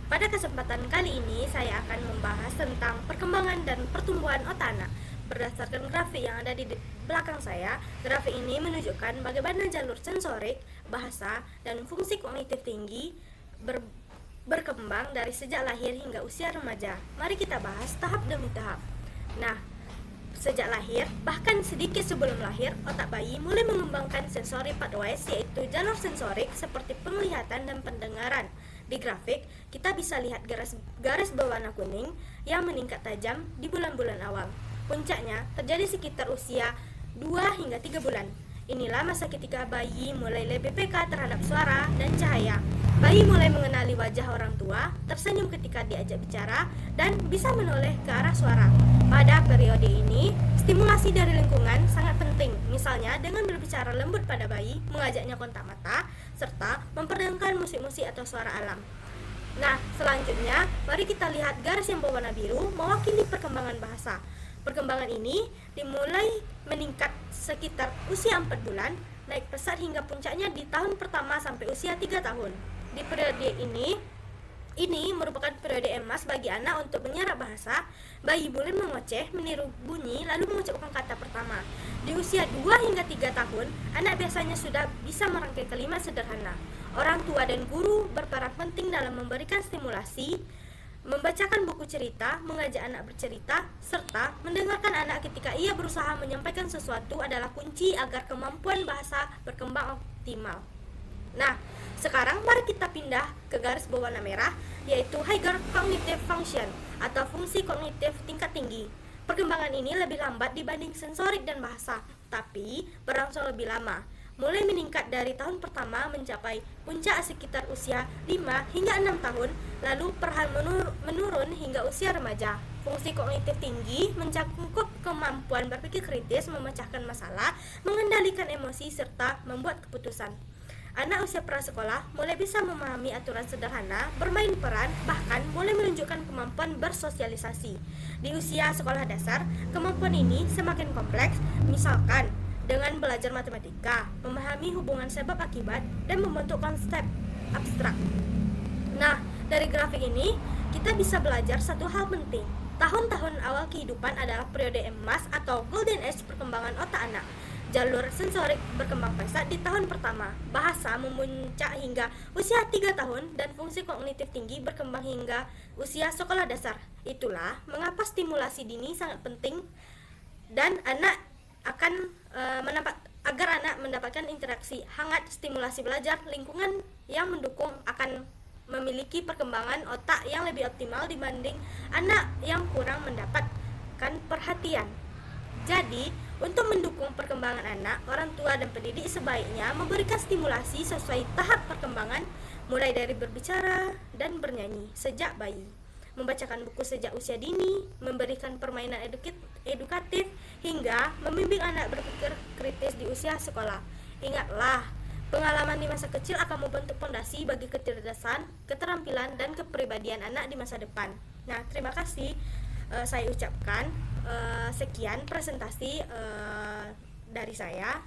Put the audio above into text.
Pada kesempatan kali ini, saya akan membahas tentang perkembangan dan pertumbuhan otak anak. Berdasarkan grafik yang ada di belakang saya, grafik ini menunjukkan bagaimana jalur sensorik, bahasa, dan fungsi kognitif tinggi berkembang dari sejak lahir hingga usia remaja. Mari kita bahas tahap demi tahap. Nah, sejak lahir, bahkan sedikit sebelum lahir, otak bayi mulai mengembangkan sensori pathways, yaitu jalur sensorik seperti penglihatan dan pendengaran. Di grafik, kita bisa lihat garis berwarna kuning yang meningkat tajam di bulan-bulan awal. Puncaknya terjadi sekitar usia 2 hingga 3 bulan. Inilah masa ketika bayi mulai lebih peka terhadap suara dan cahaya. Bayi mulai mengenali wajah orang tua, tersenyum ketika diajak bicara, dan bisa menoleh ke arah suara. Pada periode ini, stimulasi dari lingkungan sangat penting, misalnya dengan berbicara lembut pada bayi, mengajaknya kontak mata, serta memperdengarkan musik-musik atau suara alam. Nah, selanjutnya, mari kita lihat garis yang berwarna biru mewakili perkembangan bahasa. Perkembangan ini dimulai meningkat sekitar usia 4 bulan, naik pesat hingga puncaknya di tahun pertama sampai usia 3 tahun. Di periode ini merupakan periode emas bagi anak untuk menyerap bahasa. Bayi boleh mengoceh, meniru bunyi, lalu mengucapkan kata pertama. Di usia 2 hingga 3 tahun, anak biasanya sudah bisa merangkai kalimat sederhana. Orang tua dan guru berperan penting dalam memberikan stimulasi, membacakan buku cerita, mengajak anak bercerita, serta mendengarkan anak ketika ia berusaha menyampaikan sesuatu adalah kunci agar kemampuan bahasa berkembang optimal. Nah, sekarang mari kita pindah ke garis berwarna merah, yaitu higher cognitive function atau fungsi kognitif tingkat tinggi. Perkembangan ini lebih lambat dibanding sensorik dan bahasa, tapi berlangsung lebih lama. Mulai meningkat dari tahun pertama mencapai puncak sekitar usia 5 hingga 6 tahun, lalu perlahan menurun hingga usia remaja. Fungsi kognitif tinggi mencakup kemampuan berpikir kritis, memecahkan masalah, mengendalikan emosi, serta membuat keputusan. Anak usia prasekolah mulai bisa memahami aturan sederhana, bermain peran, bahkan mulai menunjukkan kemampuan bersosialisasi. Di usia sekolah dasar, kemampuan ini semakin kompleks, misalkan dengan belajar matematika, memahami hubungan sebab akibat, dan membentuk konsep abstrak. Nah, dari grafik ini, kita bisa belajar satu hal penting. Tahun-tahun awal kehidupan adalah periode emas atau golden age perkembangan otak anak. Jalur sensorik berkembang pesat di tahun pertama, bahasa memuncak hingga usia 3 tahun, dan fungsi kognitif tinggi berkembang hingga usia sekolah dasar. Itulah mengapa stimulasi dini sangat penting dan agar anak mendapatkan interaksi hangat, stimulasi belajar, lingkungan yang mendukung akan memiliki perkembangan otak yang lebih optimal dibanding anak yang kurang mendapatkan perhatian. Jadi, untuk mendukung perkembangan anak, orang tua dan pendidik sebaiknya memberikan stimulasi sesuai tahap perkembangan, mulai dari berbicara dan bernyanyi sejak bayi, membacakan buku sejak usia dini, memberikan permainan edukatif, hingga membimbing anak berpikir kritis di usia sekolah. Ingatlah, pengalaman di masa kecil akan membentuk fondasi bagi kecerdasan, keterampilan, dan kepribadian anak di masa depan. Nah, terima kasih. Saya ucapkan sekian presentasi dari saya.